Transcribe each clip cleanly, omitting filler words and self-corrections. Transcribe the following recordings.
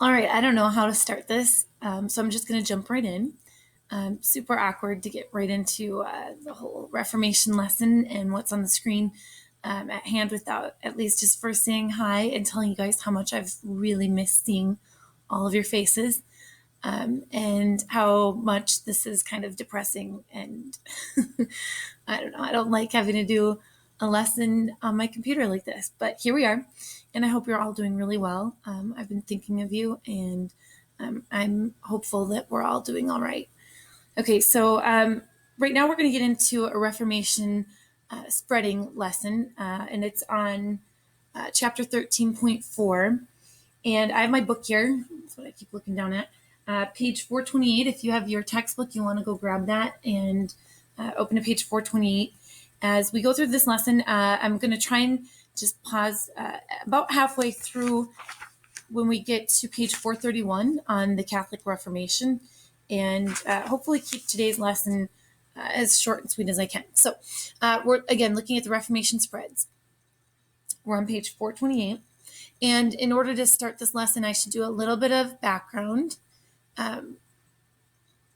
All right, I don't know how to start this, so I'm just going to jump right in. Super awkward to get right into the whole Reformation lesson and what's on the screen at hand without at least just first saying hi and telling you guys how much I've really missed seeing all of your faces and how much this is kind of depressing. And I don't know, I don't like having to do a lesson on my computer like this, but here we are. And I hope you're all doing really well. I've been thinking of you, and I'm hopeful that we're all doing all right. Okay, so right now we're going to get into a Reformation spreading lesson, and it's on chapter 13.4. And I have my book here. That's what I keep looking down at. Page 428. If you have your textbook, you want to go grab that and open to page 428. As we go through this lesson, I'm going to try and just pause about halfway through when we get to page 431 on the Catholic Reformation, and hopefully keep today's lesson as short and sweet as I can. So we're, again, looking at the Reformation spreads. We're on page 428. And in order to start this lesson, I should do a little bit of background. Um,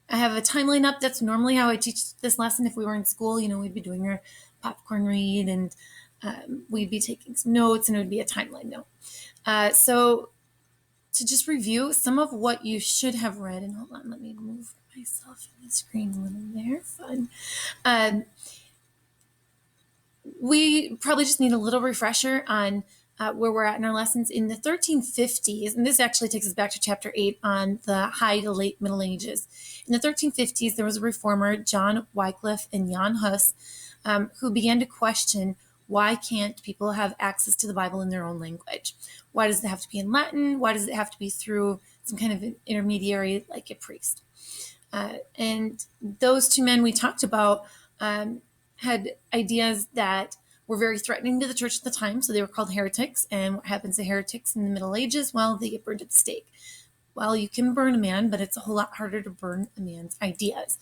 I have a timeline up. That's normally how I teach this lesson. If we were in school, we'd be doing our popcorn read, and we'd be taking some notes, and it would be a timeline note. So to just review some of what you should have read, and hold on, let me move myself on the screen a little there. Fun. We probably just need a little refresher on where we're at in our lessons in the 1350s, and this actually takes us back to chapter 8 on the high to late Middle Ages. In the 1350s, there was a reformer, John Wycliffe and Jan Hus, who began to question, why can't people have access to the Bible in their own language? Why does it have to be in Latin? Why does it have to be through some kind of an intermediary like a priest? And those two men we talked about had ideas that were very threatening to the church at the time, so they were called heretics. And what happens to heretics in the Middle Ages? Well, they get burned at the stake. Well, you can burn a man, but it's a whole lot harder to burn a man's ideas.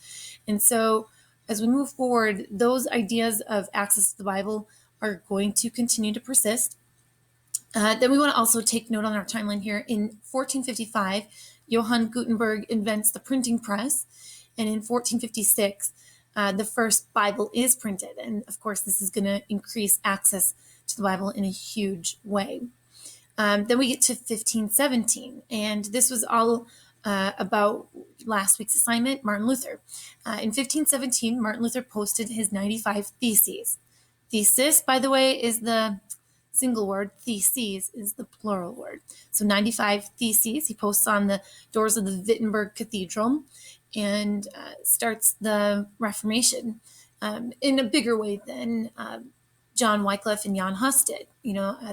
And so as we move forward, those ideas of access to the Bible are going to continue to persist. Then we want to also take note on our timeline here. In 1455, Johann Gutenberg invents the printing press, and in 1456, the first Bible is printed. And of course, this is going to increase access to the Bible in a huge way. Then we get to 1517, and this was all about last week's assignment, Martin Luther. In 1517, Martin Luther posted his 95 Theses. Thesis, by the way, is the single word. Theses is the plural word. So 95 Theses he posts on the doors of the Wittenberg Cathedral, and starts the Reformation in a bigger way than John Wycliffe and Jan Hus did.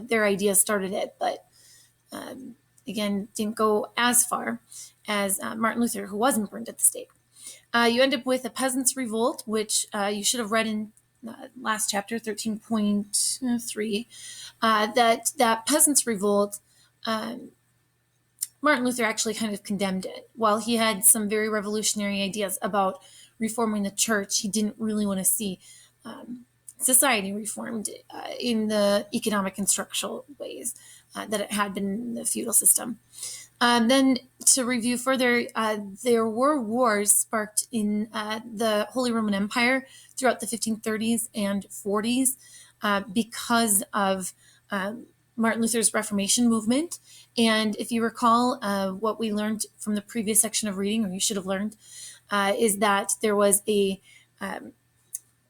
Their ideas started it, but again, didn't go as far as Martin Luther, who wasn't burned at the stake. You end up with a peasants' revolt, which you should have read in last chapter, 13.3. That peasants' revolt, Martin Luther actually kind of condemned it. While he had some very revolutionary ideas about reforming the church, he didn't really want to see society reformed in the economic and structural ways that it had been in the feudal system. Then to review further, there were wars sparked in the Holy Roman Empire throughout the 1530s and 40s because of Martin Luther's Reformation movement. And if you recall, what we learned from the previous section of reading, or you should have learned, is that there was a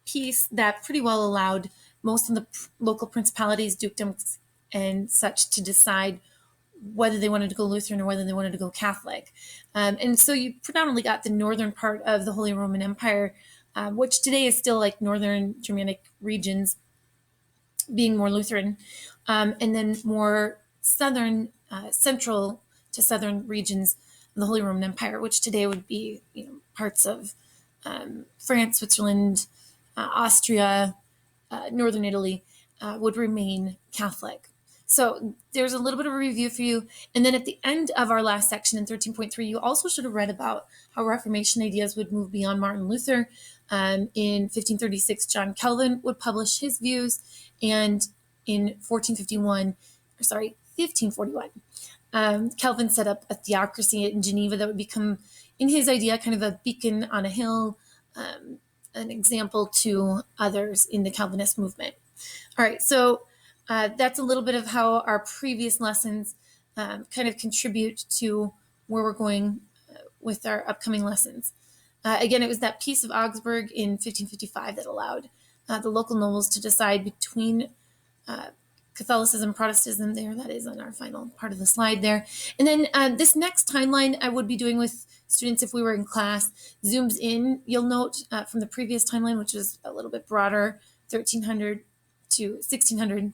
peace that pretty well allowed most of the local principalities, dukedoms, and such to decide whether they wanted to go Lutheran or whether they wanted to go Catholic. And so you predominantly got the northern part of the Holy Roman Empire, which today is still like northern Germanic regions, being more Lutheran, and then more southern, central to southern regions of the Holy Roman Empire, which today would be parts of France, Switzerland, Austria, northern Italy, would remain Catholic. So there's a little bit of a review for you. And then at the end of our last section in 13.3, you also should have read about how Reformation ideas would move beyond Martin Luther. In 1536, John Calvin would publish his views. And in 1451, 1541. Calvin set up a theocracy in Geneva that would become, in his idea, kind of a beacon on a hill, an example to others in the Calvinist movement. All right, so that's a little bit of how our previous lessons kind of contribute to where we're going with our upcoming lessons. Again, it was that Peace of Augsburg in 1555 that allowed the local nobles to decide between Catholicism, Protestantism, there, that is on our final part of the slide there. And then this next timeline I would be doing with students if we were in class zooms in. You'll note from the previous timeline, which is a little bit broader, 1300 to 1600.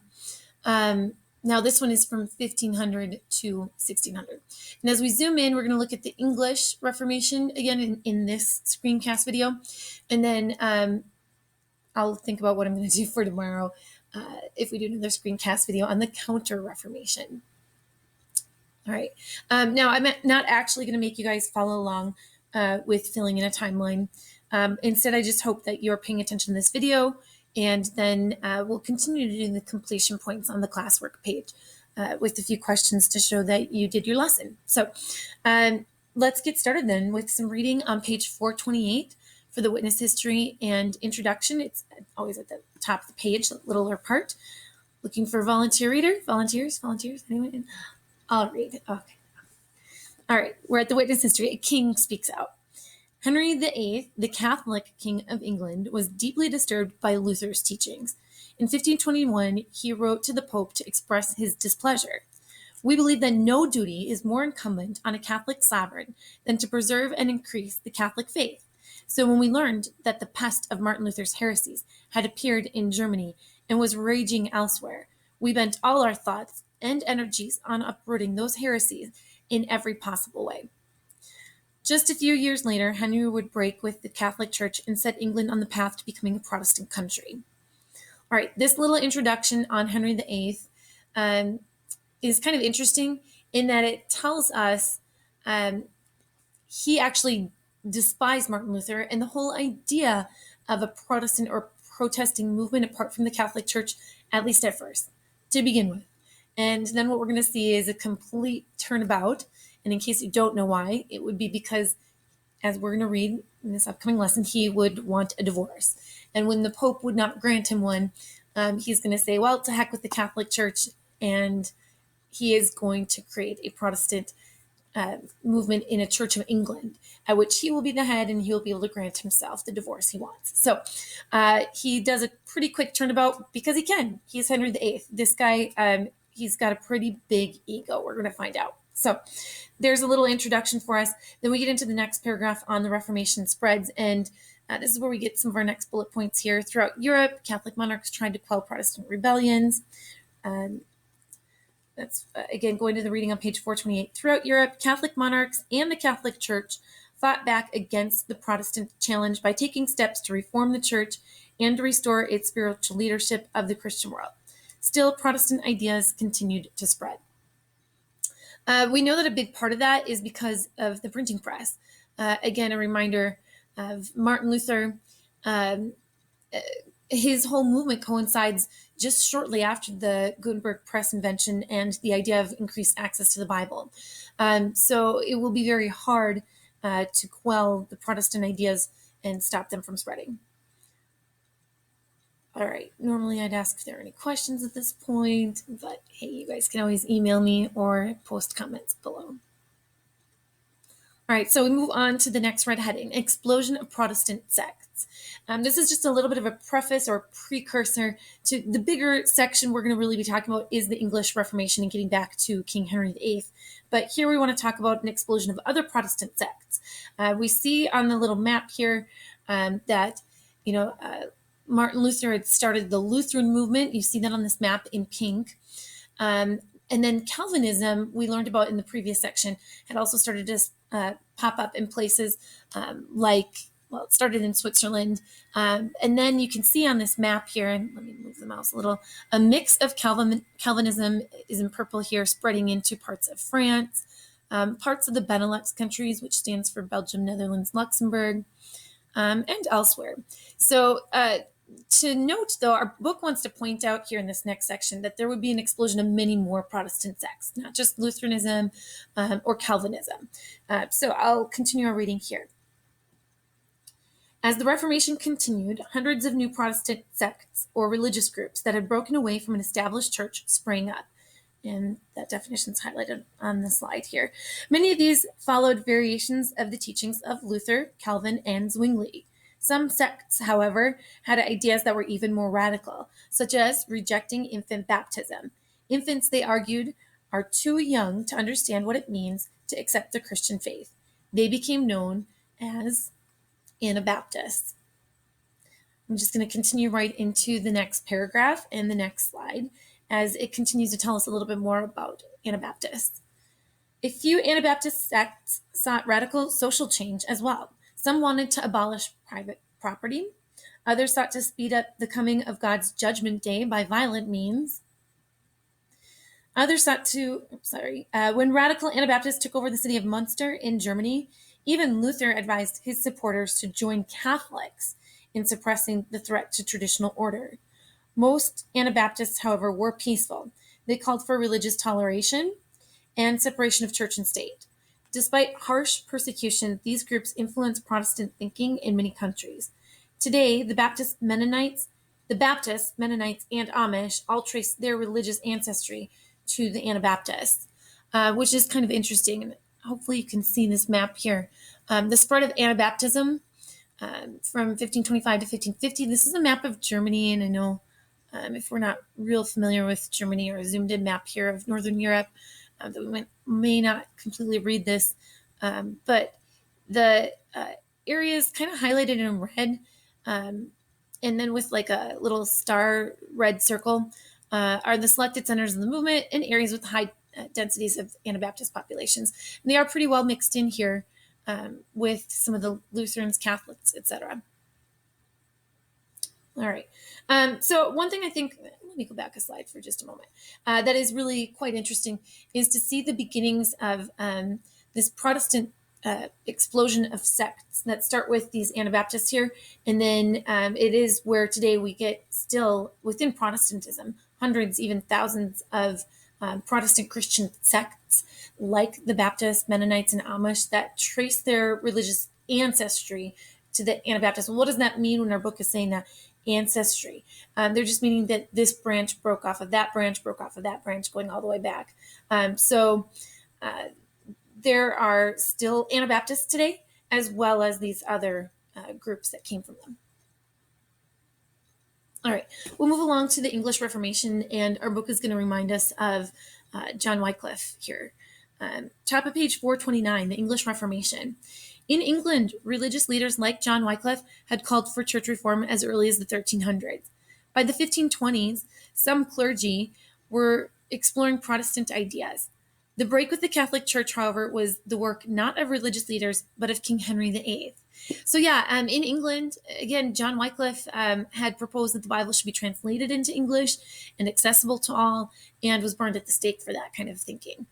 Now this one is from 1500 to 1600. And as we zoom in, we're going to look at the English Reformation again in this screencast video. And then I'll think about what I'm going to do for tomorrow if we do another screencast video on the Counter-Reformation. All right. Now, I'm not actually going to make you guys follow along with filling in a timeline. Instead, I just hope that you're paying attention to this video, and then we'll continue to do the completion points on the classwork page with a few questions to show that you did your lesson. So let's get started then with some reading on page 428 for the witness history and introduction. It's always at the top of the page, the littler part. Looking for volunteer reader? Volunteers? Anyone? I'll read. Okay. All right. We're at the witness history. A king speaks out. Henry VIII, the Catholic King of England, was deeply disturbed by Luther's teachings. In 1521, he wrote to the Pope to express his displeasure. We believe that no duty is more incumbent on a Catholic sovereign than to preserve and increase the Catholic faith. So when we learned that the pest of Martin Luther's heresies had appeared in Germany and was raging elsewhere, we bent all our thoughts and energies on uprooting those heresies in every possible way. Just a few years later, Henry would break with the Catholic Church and set England on the path to becoming a Protestant country. All right, this little introduction on Henry VIII is kind of interesting in that it tells us he actually despised Martin Luther and the whole idea of a Protestant or protesting movement apart from the Catholic Church, at least at first, to begin with. And then what we're going to see is a complete turnabout. And in case you don't know why, it would be because, as we're going to read in this upcoming lesson, he would want a divorce. And when the Pope would not grant him one, he's going to say, well, to heck with the Catholic Church, and he is going to create a Protestant movement in a Church of England, at which he will be the head and he will be able to grant himself the divorce he wants. So he does a pretty quick turnabout because he can. He's Henry VIII. This guy, he's got a pretty big ego. We're going to find out. So there's a little introduction for us. Then we get into the next paragraph on the Reformation spreads. And this is where we get some of our next bullet points here. Throughout Europe, Catholic monarchs tried to quell Protestant rebellions. That's, again, going to the reading on page 428. Throughout Europe, Catholic monarchs and the Catholic Church fought back against the Protestant challenge by taking steps to reform the Church and to restore its spiritual leadership of the Christian world. Still, Protestant ideas continued to spread. We know that a big part of that is because of the printing press. Again, a reminder of Martin Luther. His whole movement coincides just shortly after the Gutenberg press invention and the idea of increased access to the Bible. So it will be very hard to quell the Protestant ideas and stop them from spreading. All right, normally I'd ask if there are any questions at this point, but hey, you guys can always email me or post comments below. All right, so we move on to the next red heading, Explosion of Protestant Sects. This is just a little bit of a preface or precursor to the bigger section we're going to really be talking about is the English Reformation and getting back to King Henry VIII. But here we want to talk about an explosion of other Protestant sects. We see on the little map here that, Martin Luther had started the Lutheran movement. You see that on this map in pink. And then Calvinism, we learned about in the previous section, had also started to pop up in places it started in Switzerland. And then you can see on this map here, and let me move the mouse a little, a mix of Calvinism is in purple here, spreading into parts of France, parts of the Benelux countries, which stands for Belgium, Netherlands, Luxembourg, and elsewhere. So To note, though, our book wants to point out here in this next section that there would be an explosion of many more Protestant sects, not just Lutheranism or Calvinism. So I'll continue our reading here. As the Reformation continued, hundreds of new Protestant sects or religious groups that had broken away from an established church sprang up. And that definition is highlighted on the slide here. Many of these followed variations of the teachings of Luther, Calvin, and Zwingli. Some sects, however, had ideas that were even more radical, such as rejecting infant baptism. Infants, they argued, are too young to understand what it means to accept the Christian faith. They became known as Anabaptists. I'm just going to continue right into the next paragraph and the next slide as it continues to tell us a little bit more about Anabaptists. A few Anabaptist sects sought radical social change as well. Some wanted to abolish private property. Others sought to speed up the coming of God's judgment day by violent means. Others sought to, when radical Anabaptists took over the city of Munster in Germany, even Luther advised his supporters to join Catholics in suppressing the threat to traditional order. Most Anabaptists, however, were peaceful. They called for religious toleration and separation of church and state. Despite harsh persecution, these groups influenced Protestant thinking in many countries. Today, the Baptists, Mennonites, and Amish all trace their religious ancestry to the Anabaptists, which is kind of interesting. Hopefully you can see this map here. The spread of Anabaptism from 1525 to 1550. This is a map of Germany, and I know if we're not real familiar with Germany or a zoomed in map here of Northern Europe, that we may not completely read this, but the areas kind of highlighted in red, and then with like a little star red circle, are the selected centers of the movement and areas with high densities of Anabaptist populations. And they are pretty well mixed in here with some of the Lutherans, Catholics, etc. All right. So one thing I think, let me go back a slide for just a moment, that is really quite interesting is to see the beginnings of this Protestant explosion of sects that start with these Anabaptists here. And then it is where today we get still within Protestantism, hundreds, even thousands of Protestant Christian sects like the Baptists, Mennonites, and Amish that trace their religious ancestry to the Anabaptists. Well, what does that mean when our book is saying that? Ancestry. They're just meaning that this branch broke off of that branch, broke off of that branch, going all the way back. So there are still Anabaptists today, as well as these other groups that came from them. All right, we'll move along to the English Reformation, and our book is going to remind us of John Wycliffe here. Top of page 429, the English Reformation. In England, religious leaders like John Wycliffe had called for church reform as early as the 1300s. By the 1520s, some clergy were exploring Protestant ideas. The break with the Catholic Church, however, was the work not of religious leaders, but of King Henry VIII. So in England, again, John Wycliffe had proposed that the Bible should be translated into English and accessible to all, and was burned at the stake for that kind of thinking.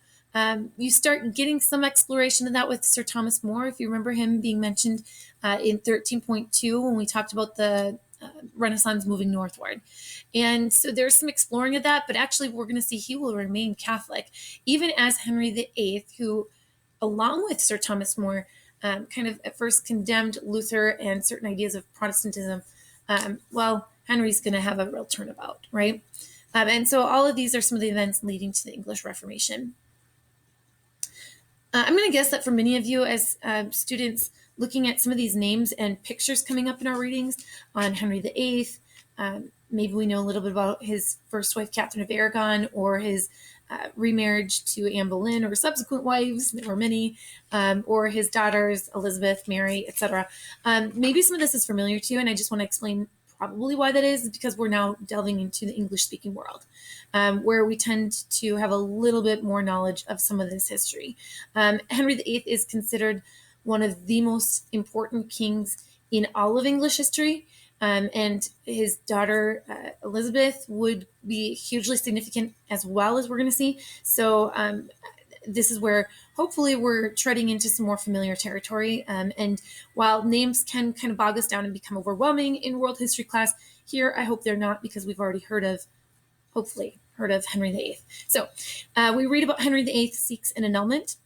You start getting some exploration of that with Sir Thomas More, if you remember him being mentioned in 13.2 when we talked about the Renaissance moving northward. And so there's some exploring of that, but actually we're going to see he will remain Catholic, even as Henry VIII, who, along with Sir Thomas More, kind of at first condemned Luther and certain ideas of Protestantism. Henry's going to have a real turnabout, right? And so all of these are some of the events leading to the English Reformation. I'm going to guess that for many of you as students looking at some of these names and pictures coming up in our readings on Henry VIII, maybe we know a little bit about his first wife, Catherine of Aragon, or his remarriage to Anne Boleyn, or subsequent wives, there were many, or his daughters, Elizabeth, Mary, etc. Maybe some of this is familiar to you, and I just want to explain probably why that is because we're now delving into the English-speaking world, where we tend to have a little bit more knowledge of some of this history. Henry VIII is considered one of the most important kings in all of English history, and his daughter, Elizabeth, would be hugely significant as well, as we're going to see. So this is where hopefully we're treading into some more familiar territory. And while names can kind of bog us down and become overwhelming in world history class, here I hope they're not, because we've already hopefully heard of Henry VIII. So we read about Henry VIII seeks an annulment,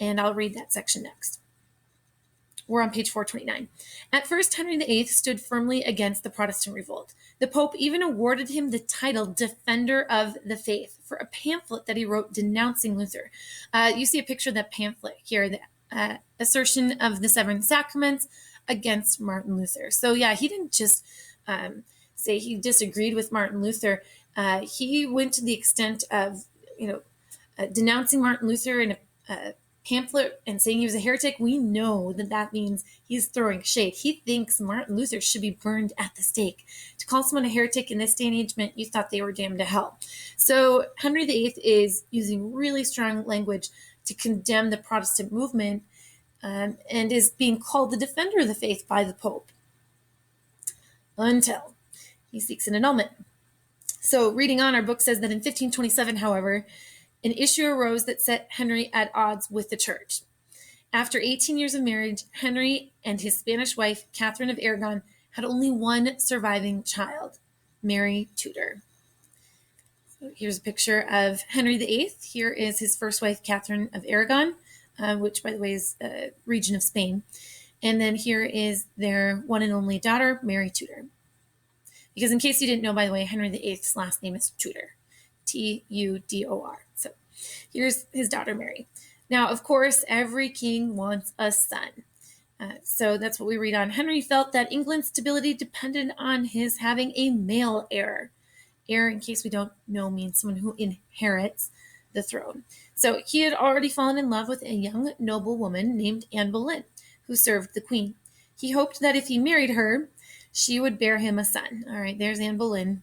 and I'll read that section next. We're on page 429. At first, Henry VIII stood firmly against the Protestant revolt. The Pope even awarded him the title Defender of the Faith for a pamphlet that he wrote denouncing Luther. You see a picture of that pamphlet here, the assertion of the seven sacraments against Martin Luther. So yeah, he didn't just say he disagreed with Martin Luther. He went to the extent of, denouncing Martin Luther in a pamphlet and saying he was a heretic. We know that means he's throwing shade. He thinks Martin Luther should be burned at the stake. To call someone a heretic in this day and age meant you thought they were damned to hell. So Henry VIII is using really strong language to condemn the Protestant movement, and is being called the defender of the faith by the Pope until he seeks an annulment. So reading on, our book says that in 1527, however, an issue arose that set Henry at odds with the church. After 18 years of marriage, Henry and his Spanish wife, Catherine of Aragon, had only one surviving child, Mary Tudor. So here's a picture of Henry VIII. Here is his first wife, Catherine of Aragon, which, by the way, is a region of Spain. And then here is their one and only daughter, Mary Tudor. Because in case you didn't know, by the way, Henry VIII's last name is Tudor, Tudor. So here's his daughter, Mary. Now, of course, every king wants a son. So that's what we read on. Henry felt that England's stability depended on his having a male heir. Heir, in case we don't know, means someone who inherits the throne. So he had already fallen in love with a young noble woman named Anne Boleyn, who served the queen. He hoped that if he married her, she would bear him a son. All right, there's Anne Boleyn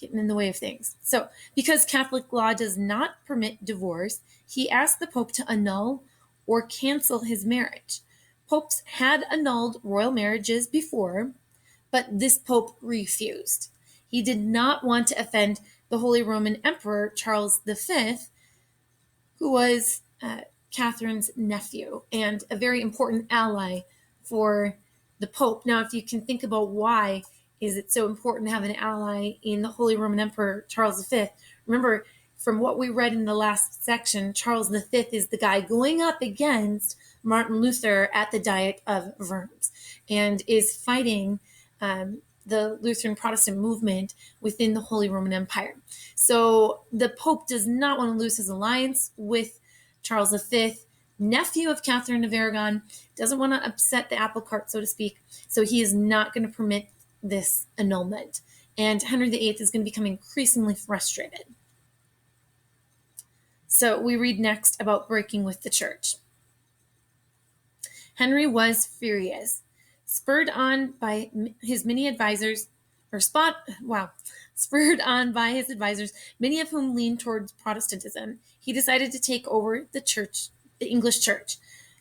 getting in the way of things. So because Catholic law does not permit divorce, he asked the Pope to annul or cancel his marriage. Popes had annulled royal marriages before, but this Pope refused. He did not want to offend the Holy Roman Emperor Charles V, who was Catherine's nephew and a very important ally for the Pope. Now, if you can think about why is it so important to have an ally in the Holy Roman Emperor Charles V, remember, from what we read in the last section, Charles V is the guy going up against Martin Luther at the Diet of Worms and is fighting the Lutheran Protestant movement within the Holy Roman Empire. So the Pope does not want to lose his alliance with Charles V, nephew of Catherine of Aragon, doesn't want to upset the apple cart, so to speak. So he is not going to permit this annulment. And Henry VIII is going to become increasingly frustrated. So we read next about breaking with the church. Henry was furious. Spurred on by his advisors, many of whom leaned towards Protestantism, he decided to take over the English church.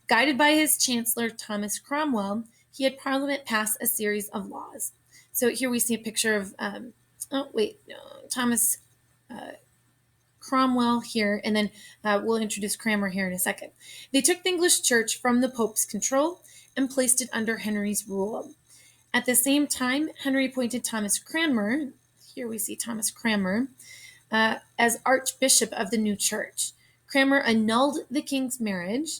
Guided by his chancellor, Thomas Cromwell, he had Parliament pass a series of laws. So here we see a picture of, Thomas Cromwell here, and then we'll introduce Cranmer here in a second. They took the English church from the Pope's control and placed it under Henry's rule. At the same time, Henry appointed Thomas Cranmer, here we see Thomas Cranmer, as Archbishop of the new church. Cranmer annulled the king's marriage,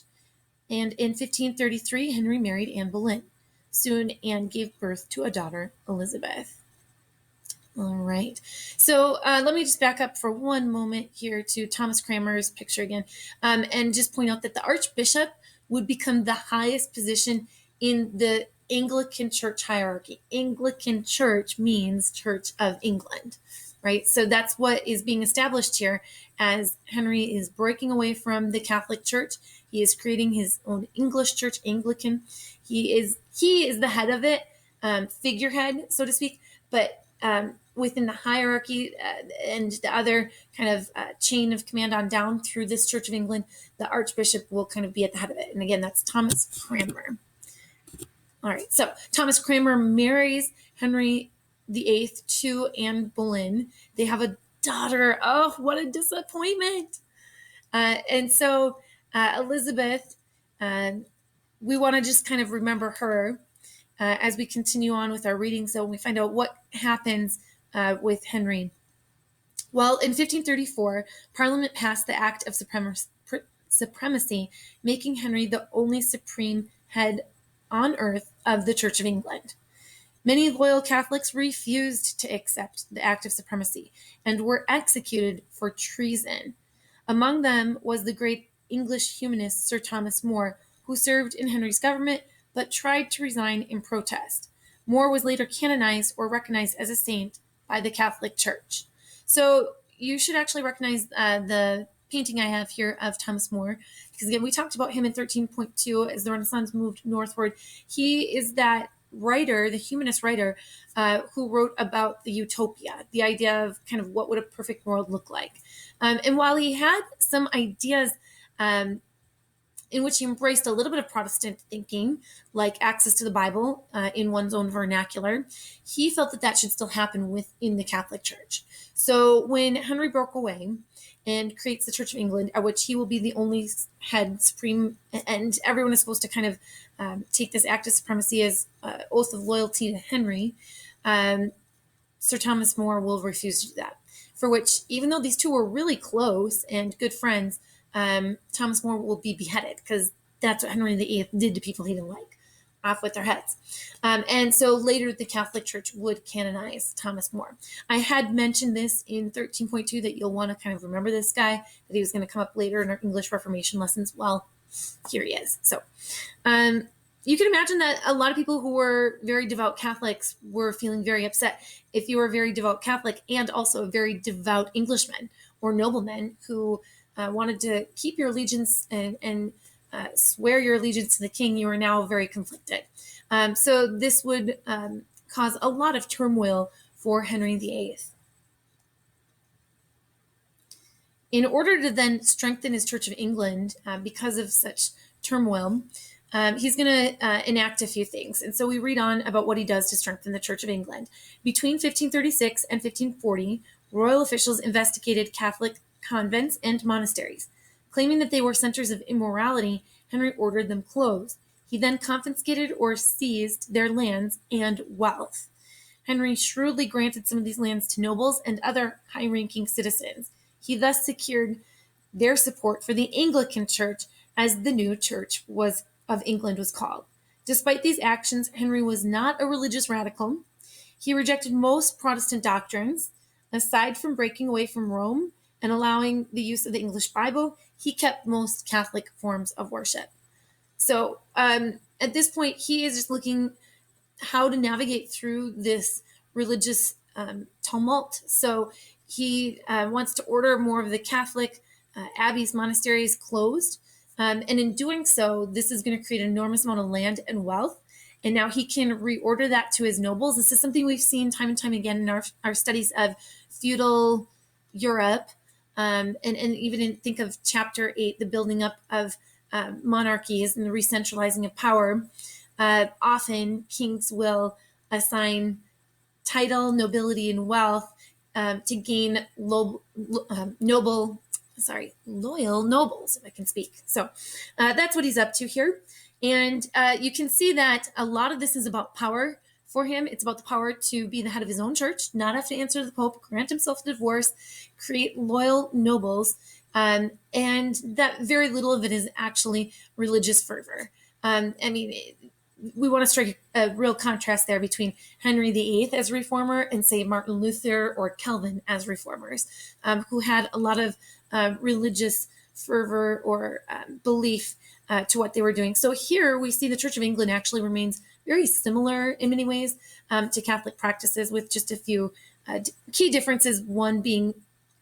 and in 1533, Henry married Anne Boleyn. Soon, Anne gave birth to a daughter, Elizabeth. All right. So let me just back up for one moment here to Thomas Cranmer's picture again, and just point out that the Archbishop would become the highest position in the Anglican church hierarchy. Anglican church means Church of England, right? So that's what is being established here as Henry is breaking away from the Catholic Church. He is creating his own English church, Anglican. He is the head of it, figurehead, so to speak, but within the hierarchy and the other kind of chain of command on down through this Church of England, the Archbishop will kind of be at the head of it. And again, that's Thomas Cranmer. All right, so Thomas Cranmer marries Henry VIII to Anne Boleyn. They have a daughter. Oh, what a disappointment. And so Elizabeth, we want to just kind of remember her as we continue on with our reading, so we find out what happens with Henry. Well, in 1534, Parliament passed the Act of Supremacy, making Henry the only supreme head on earth of the Church of England. Many loyal Catholics refused to accept the Act of Supremacy and were executed for treason. Among them was the great English humanist Sir Thomas More, who served in Henry's government but tried to resign in protest. More was later canonized or recognized as a saint by the Catholic Church. So you should actually recognize the painting I have here of Thomas More, because again, we talked about him in 13.2 as the Renaissance moved northward. He is that writer, the humanist writer, who wrote about the utopia, the idea of kind of what would a perfect world look like. And while he had some ideas in which he embraced a little bit of Protestant thinking, like access to the Bible in one's own vernacular, he felt that that should still happen within the Catholic Church. So when Henry broke away and creates the Church of England, at which he will be the only head supreme, and everyone is supposed to kind of take this act of supremacy as oath of loyalty to Henry, Sir Thomas More will refuse to do that. For which, even though these two were really close and good friends, Thomas More will be beheaded, because that's what Henry VIII did to people he didn't like, off with their heads. And so later the Catholic Church would canonize Thomas More. I had mentioned this in 13.2 that you'll want to kind of remember this guy, that he was going to come up later in our English Reformation lessons. Well, here he is. So you can imagine that a lot of people who were very devout Catholics were feeling very upset. If you were a very devout Catholic and also a very devout Englishman or nobleman who wanted to keep your allegiance and swear your allegiance to the king, you are now very conflicted. So this would cause a lot of turmoil for Henry VIII. In order to then strengthen his Church of England, because of such turmoil, he's going to enact a few things. And so we read on about what he does to strengthen the Church of England. Between 1536 and 1540, royal officials investigated Catholic convents and monasteries. Claiming that they were centers of immorality, Henry ordered them closed. He then confiscated or seized their lands and wealth. Henry shrewdly granted some of these lands to nobles and other high-ranking citizens. He thus secured their support for the Anglican Church, as the new Church of England was called. Despite these actions, Henry was not a religious radical. He rejected most Protestant doctrines. Aside from breaking away from Rome and allowing the use of the English Bible, he kept most Catholic forms of worship. So at this point, he is just looking how to navigate through this religious tumult. So he wants to order more of the Catholic abbeys, monasteries closed. And in doing so, this is going to create an enormous amount of land and wealth. And now he can reorder that to his nobles. This is something we've seen time and time again in our studies of feudal Europe. And even think of chapter 8, the building up of monarchies and the re-centralizing of power. Often kings will assign title, nobility, and wealth to gain loyal nobles, if I can speak. So that's what he's up to here. And you can see that a lot of this is about power for him. It's about the power to be the head of his own church, not have to answer to the Pope, grant himself a divorce, create loyal nobles, and that very little of it is actually religious fervor. We want to strike a real contrast there between Henry VIII as a reformer and, say, Martin Luther or Calvin as reformers, who had a lot of religious fervor or belief to what they were doing. So here we see the Church of England actually remains very similar in many ways to Catholic practices, with just a few key differences, one being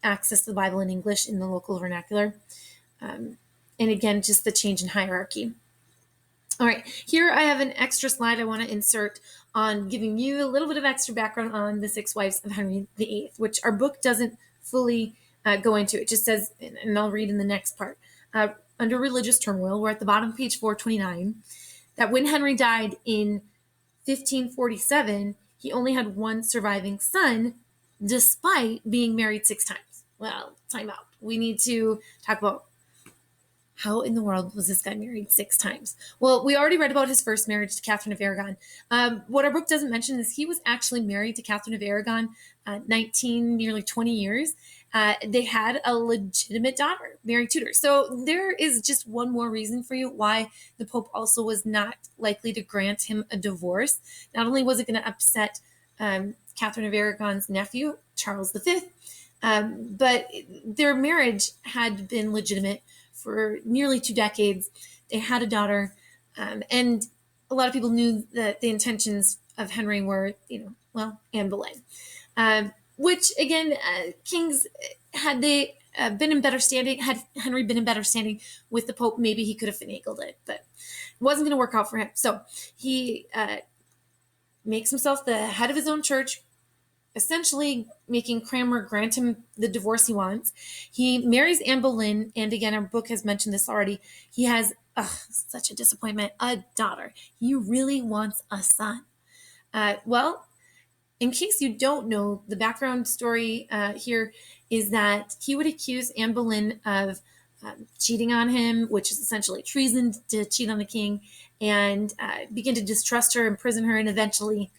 access to the Bible in English in the local vernacular, and again, just the change in hierarchy. All right, here I have an extra slide I want to insert on giving you a little bit of extra background on the 6 wives of Henry VIII, which our book doesn't fully go into. It just says, and I'll read in the next part, under religious turmoil, we're at the bottom of page 429, that when Henry died in 1547, he only had one surviving son, despite being married 6 times. Well, time out. We need to talk about how in the world was this guy married 6 times? Well, we already read about his first marriage to Catherine of Aragon. What our book doesn't mention is he was actually married to Catherine of Aragon 19, nearly 20 years. They had a legitimate daughter, Mary Tudor. So there is just one more reason for you why the Pope also was not likely to grant him a divorce. Not only was it going to upset Catherine of Aragon's nephew, Charles V, but their marriage had been legitimate for nearly 2 decades. They had a daughter, and a lot of people knew that the intentions of Henry were, Anne Boleyn. Which, again, kings, had they been in better standing, had Henry been in better standing with the Pope, maybe he could have finagled it, but it wasn't going to work out for him. So he makes himself the head of his own church, essentially making Cranmer grant him the divorce he wants. He marries Anne Boleyn, and again, our book has mentioned this already. He has, such a disappointment, a daughter. He really wants a son. Well, in case you don't know, the background story here is that he would accuse Anne Boleyn of cheating on him, which is essentially treason to cheat on the king, and begin to distrust her, imprison her, and eventually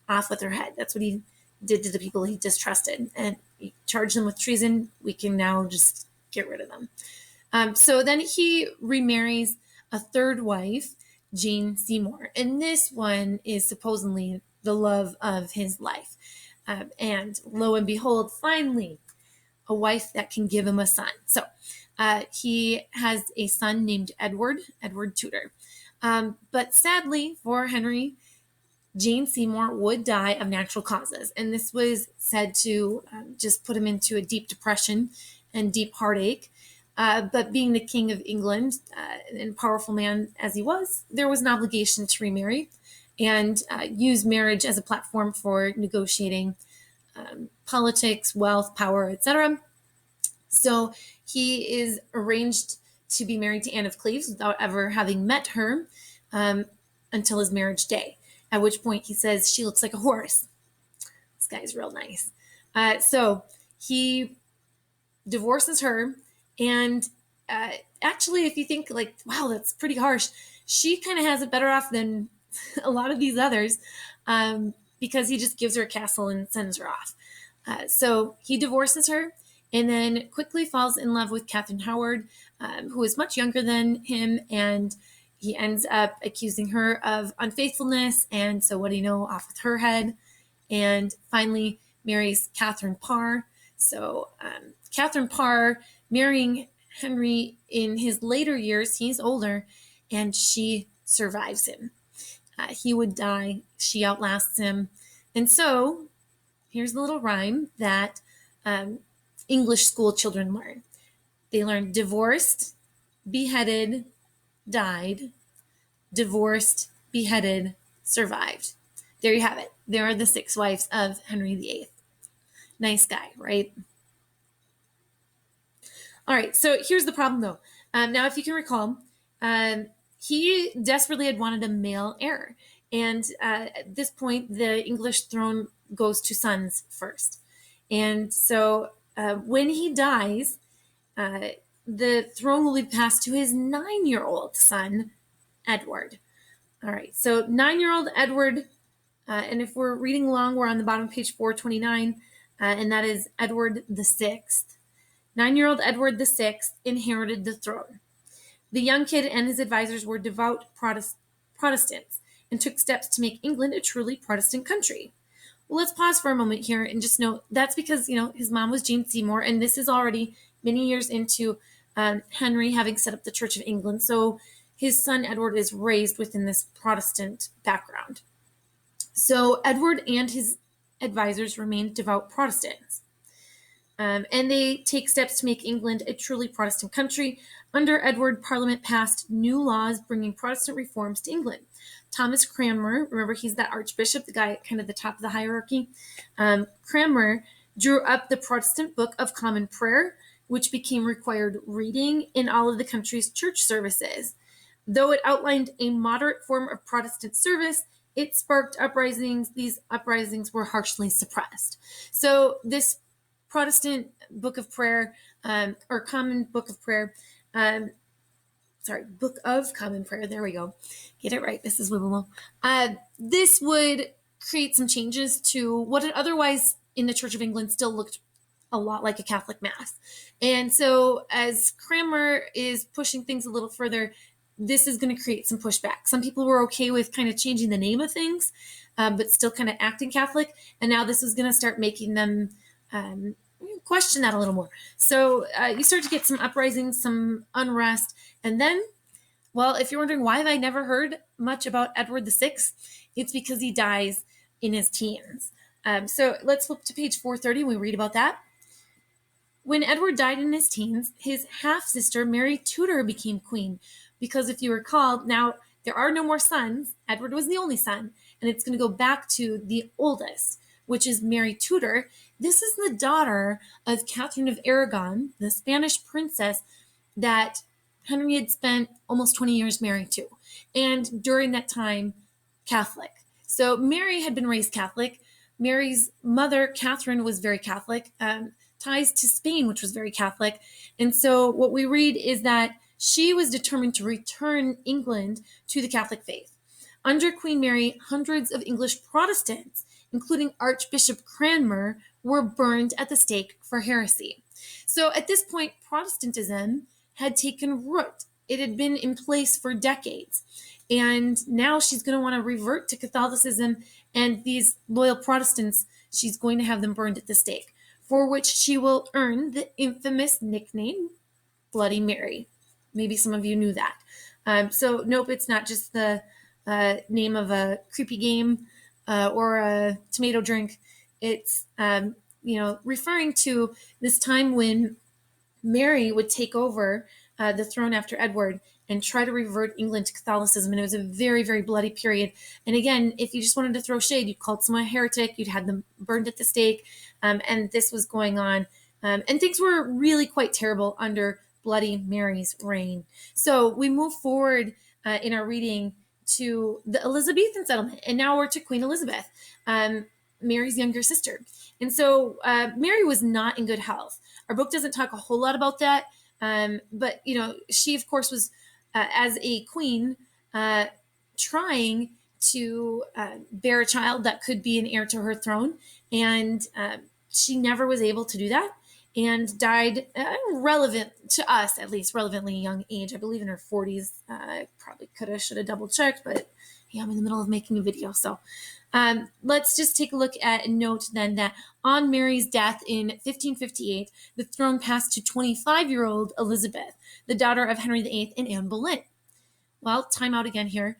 off with her head. That's what he did to the people he distrusted, and he charged them with treason. We can now just get rid of them. So then he remarries a third wife, Jane Seymour, and this one is supposedly the love of his life. And lo and behold, finally, a wife that can give him a son. So he has a son named Edward Tudor. But sadly for Henry, Jane Seymour would die of natural causes. And this was said to just put him into a deep depression and deep heartache. But being the King of England and powerful man as he was, there was an obligation to remarry and use marriage as a platform for negotiating politics, wealth, power, etc. So he is arranged to be married to Anne of Cleves without ever having met her until his marriage day, at which point he says she looks like a horse. This guy's real nice. So he divorces her, and actually, if you think like, wow, that's pretty harsh, she kind of has it better off than a lot of these others, because he just gives her a castle and sends her off. So he divorces her and then quickly falls in love with Catherine Howard, who is much younger than him, and he ends up accusing her of unfaithfulness, and so what do you know, off with her head, and finally marries Catherine Parr. So Catherine Parr marrying Henry in his later years, he's older, and she survives him. He would die, she outlasts him. And so here's the little rhyme that English school children learn. They learn divorced, beheaded, died, divorced, beheaded, survived. There you have it. There are the 6 wives of Henry VIII. Nice guy, right? All right, so here's the problem, though. Now, if you can recall, he desperately had wanted a male heir. And at this point, the English throne goes to sons first. And so when he dies, the throne will be passed to his 9-year-old son, Edward. All right, so 9-year-old Edward, and if we're reading along, we're on the bottom of page 429, and that is Edward VI. 9-year-old Edward VI inherited the throne. The young kid and his advisors were devout Protestants and took steps to make England a truly Protestant country. Well, let's pause for a moment here and just note that's because, his mom was Jane Seymour, and this is already many years into Henry having set up the Church of England. So his son Edward is raised within this Protestant background. So Edward and his advisors remained devout Protestants. And they take steps to make England a truly Protestant country. Under Edward, Parliament passed new laws bringing Protestant reforms to England. Thomas Cranmer, remember he's that archbishop, the guy at kind of the top of the hierarchy. Cranmer drew up the Protestant Book of Common Prayer, which became required reading in all of the country's church services. Though it outlined a moderate form of Protestant service, it sparked uprisings. These uprisings were harshly suppressed. So this Protestant Book of Prayer, or Common Book of Prayer, Book of Common Prayer. There we go. Get it right. This is Wibblemore. This would create some changes to what it otherwise in the Church of England still looked a lot like a Catholic Mass. And so as Cranmer is pushing things a little further, this is going to create some pushback. Some people were okay with kind of changing the name of things, but still kind of acting Catholic. And now this is going to start making them question that a little more. So you start to get some uprisings, some unrest. And then, well, if you're wondering why have I never heard much about Edward VI, it's because he dies in his teens. So let's flip to page 430. We read about that. When Edward died in his teens, his half-sister Mary Tudor became queen. Because if you recall, now there are no more sons. Edward was the only son, and it's going to go back to the oldest, which is Mary Tudor. This is the daughter of Catherine of Aragon, the Spanish princess that Henry had spent almost 20 years married to. And during that time, Catholic. So Mary had been raised Catholic. Mary's mother, Catherine, was very Catholic, ties to Spain, which was very Catholic. And so what we read is that she was determined to return England to the Catholic faith. Under Queen Mary, hundreds of English Protestants, including Archbishop Cranmer, were burned at the stake for heresy. So at this point, Protestantism had taken root. It had been in place for decades. And now she's going to want to revert to Catholicism, and these loyal Protestants, she's going to have them burned at the stake, for which she will earn the infamous nickname Bloody Mary. Maybe some of you knew that. So nope, it's not just the name of a creepy game or a tomato drink. It's referring to this time when Mary would take over the throne after Edward and try to revert England to Catholicism. And it was a very, very bloody period. And again, if you just wanted to throw shade, you called someone a heretic, you'd had them burned at the stake. And this was going on. And things were really quite terrible under Bloody Mary's reign. So we move forward in our reading to the Elizabethan settlement. And now we're to Queen Elizabeth, Mary's younger sister. And so Mary was not in good health. Our book doesn't talk a whole lot about that. But, she, of course, was, as a queen, trying to bear a child that could be an heir to her throne. And she never was able to do that and died relevant to us, at least relevantly young age. I believe in her 40s. Probably should have double checked, but yeah, I'm in the middle of making a video. So let's just take a look at and note then that on Mary's death in 1558, the throne passed to 25-year-old Elizabeth, the daughter of Henry VIII and Anne Boleyn. Well, time out again here.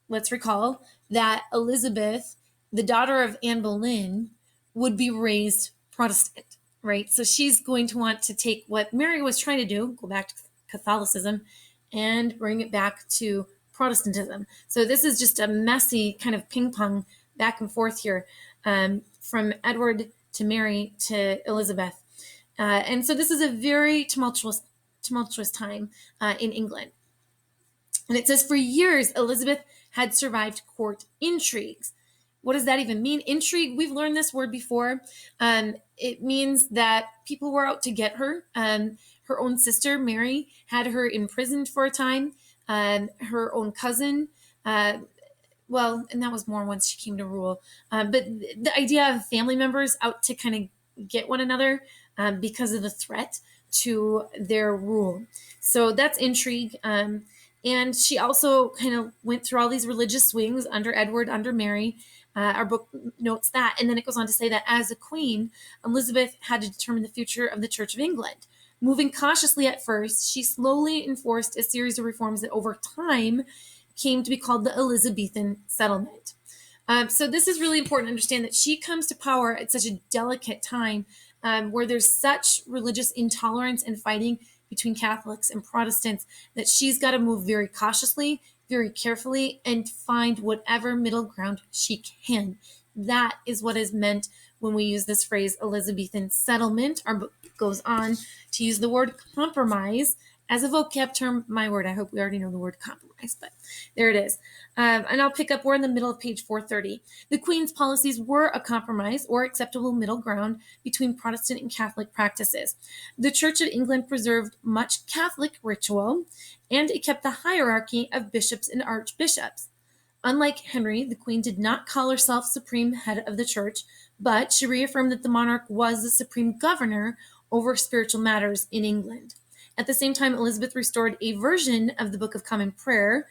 Let's recall that Elizabeth, the daughter of Anne Boleyn, would be raised Protestant, right? So she's going to want to take what Mary was trying to do, go back to Catholicism, and bring it back to Protestantism. So this is just a messy kind of ping pong back and forth here from Edward to Mary to Elizabeth. And so this is a very tumultuous time in England. And it says, for years, Elizabeth had survived court intrigues. What does that even mean? Intrigue, we've learned this word before. It means that people were out to get her. Her own sister, Mary, had her imprisoned for a time. Her own cousin, and that was more once she came to rule. But the idea of family members out to kind of get one another because of the threat to their rule. So that's intrigue. And she also kind of went through all these religious swings under Edward, under Mary. Our book notes that. And then it goes on to say that as a queen, Elizabeth had to determine the future of the Church of England. Moving cautiously at first, she slowly enforced a series of reforms that over time came to be called the Elizabethan settlement. So this is really important to understand that she comes to power at such a delicate time where there's such religious intolerance and fighting between Catholics and Protestants that she's got to move very cautiously, very carefully, and find whatever middle ground she can. That is what is meant when we use this phrase Elizabethan settlement. Our book goes on to use the word compromise As a vocab term, my word, I hope we already know the word compromise, but there it is. And I'll pick up, we're in the middle of page 430. The Queen's policies were a compromise or acceptable middle ground between Protestant and Catholic practices. The Church of England preserved much Catholic ritual, and it kept the hierarchy of bishops and archbishops. Unlike Henry, the Queen did not call herself supreme head of the church, but she reaffirmed that the monarch was the supreme governor over spiritual matters in England. At the same time, Elizabeth restored a version of the Book of Common Prayer,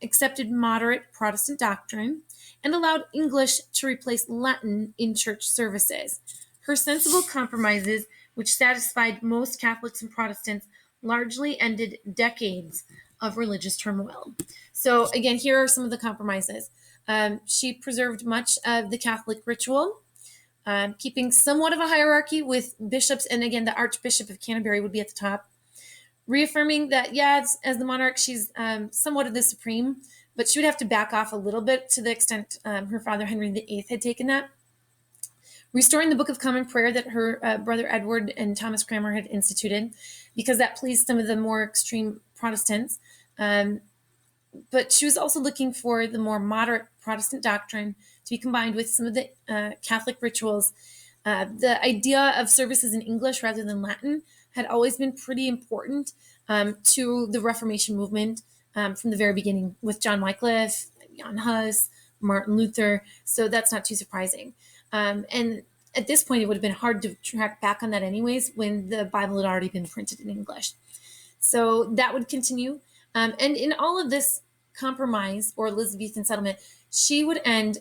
accepted moderate Protestant doctrine, and allowed English to replace Latin in church services. Her sensible compromises, which satisfied most Catholics and Protestants, largely ended decades of religious turmoil. So again, here are some of the compromises. She preserved much of the Catholic ritual, keeping somewhat of a hierarchy with bishops, and again, the Archbishop of Canterbury would be at the top. Reaffirming that, as the monarch, she's somewhat of the supreme, but she would have to back off a little bit to the extent her father Henry VIII had taken that. Restoring the Book of Common Prayer that her brother Edward and Thomas Cranmer had instituted, because that pleased some of the more extreme Protestants. But she was also looking for the more moderate Protestant doctrine to be combined with some of the Catholic rituals. The idea of services in English rather than Latin had always been pretty important to the Reformation movement from the very beginning, with John Wycliffe, Jan Hus, Martin Luther. So that's not too surprising. And at this point, it would have been hard to track back on that anyways, when the Bible had already been printed in English. So that would continue. And in all of this compromise or Elizabethan settlement, she would end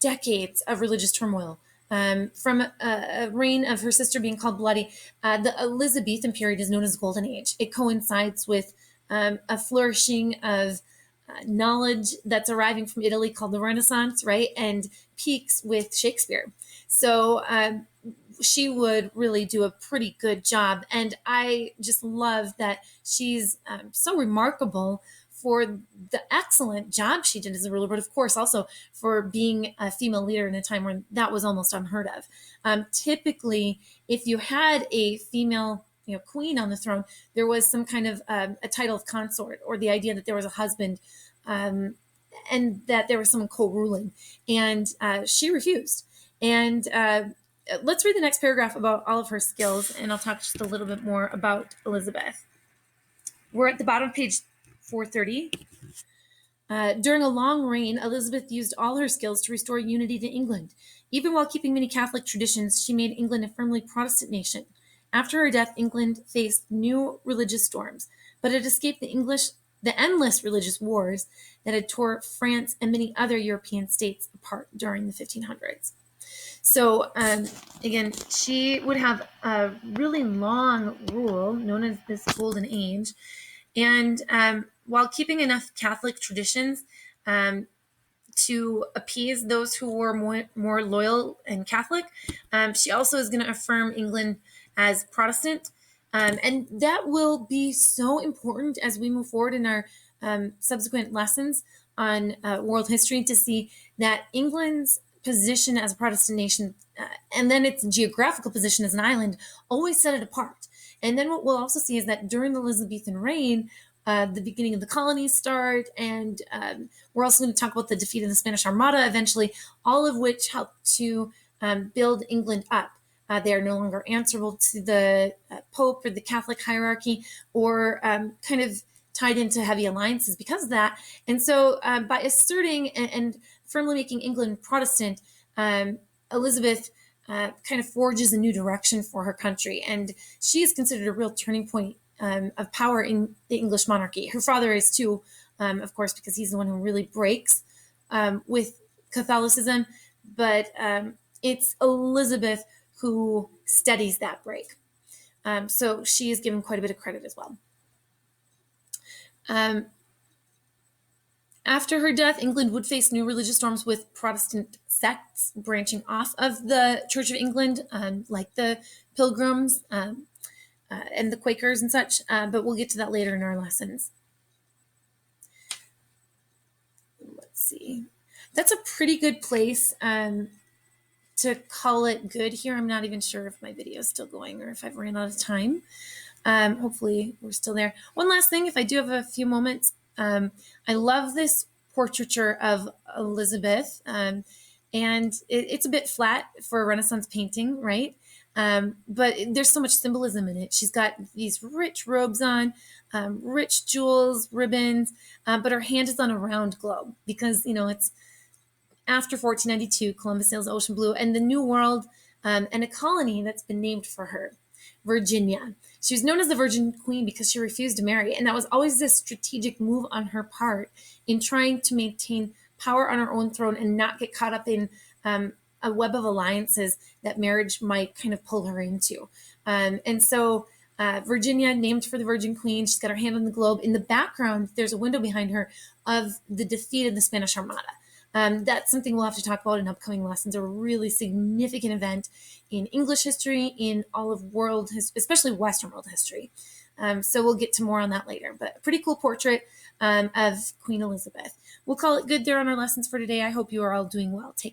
decades of religious turmoil. From a reign of her sister being called bloody, the Elizabethan period is known as the Golden Age. It coincides with a flourishing of knowledge that's arriving from Italy called the Renaissance, right? And peaks with Shakespeare. So she would really do a pretty good job. And I just love that she's so remarkable for the excellent job she did as a ruler, but of course also for being a female leader in a time when that was almost unheard of. Typically, if you had a female queen on the throne, there was some kind of a title of consort, or the idea that there was a husband and that there was someone co-ruling. And she refused. And let's read the next paragraph about all of her skills, and I'll talk just a little bit more about Elizabeth. We're at the bottom of page 430. During a long reign, Elizabeth used all her skills to restore unity to England. Even while keeping many Catholic traditions, she made England a firmly Protestant nation. After her death, England faced new religious storms, but it escaped the endless religious wars that had tore France and many other European states apart during the 1500s. So again, she would have a really long rule known as this Golden Age. And while keeping enough Catholic traditions to appease those who were more loyal and Catholic, she also is going to affirm England as Protestant. And that will be so important as we move forward in our subsequent lessons on world history, to see that England's position as a Protestant nation and then its geographical position as an island always set it apart. And then what we'll also see is that during the Elizabethan reign, the beginning of the colonies start, and we're also going to talk about the defeat of the Spanish Armada eventually, all of which helped to build England up. They are no longer answerable to the Pope or the Catholic hierarchy, or kind of tied into heavy alliances because of that. And so by asserting and firmly making England Protestant, Elizabeth kind of forges a new direction for her country. And she is considered a real turning point of power in the English monarchy. Her father is too, of course, because he's the one who really breaks with Catholicism. But it's Elizabeth who steadies that break. So she is given quite a bit of credit as well. After her death, England would face new religious storms with Protestant sects branching off of the Church of England, like the Pilgrims and the Quakers and such, but we'll get to that later in our lessons. Let's see. That's a pretty good place to call it good here. I'm not even sure if my video is still going or if I've ran out of time. Hopefully we're still there. One last thing, if I do have a few moments, I love this portraiture of Elizabeth, and it's a bit flat for a Renaissance painting, right? But there's so much symbolism in it. She's got these rich robes on, rich jewels, ribbons, but her hand is on a round globe because, it's after 1492, Columbus sails the ocean blue, and the New World, and a colony that's been named for her, Virginia. She was known as the Virgin Queen because she refused to marry, and that was always this strategic move on her part in trying to maintain power on her own throne and not get caught up in a web of alliances that marriage might kind of pull her into. And so Virginia, named for the Virgin Queen, she's got her hand on the globe. In the background, there's a window behind her of the defeat of the Spanish Armada. That's something we'll have to talk about in upcoming lessons. A really significant event in English history, in all of world history, especially Western world history. So we'll get to more on that later. But a pretty cool portrait of Queen Elizabeth. We'll call it good there on our lessons for today. I hope you are all doing well. Take care.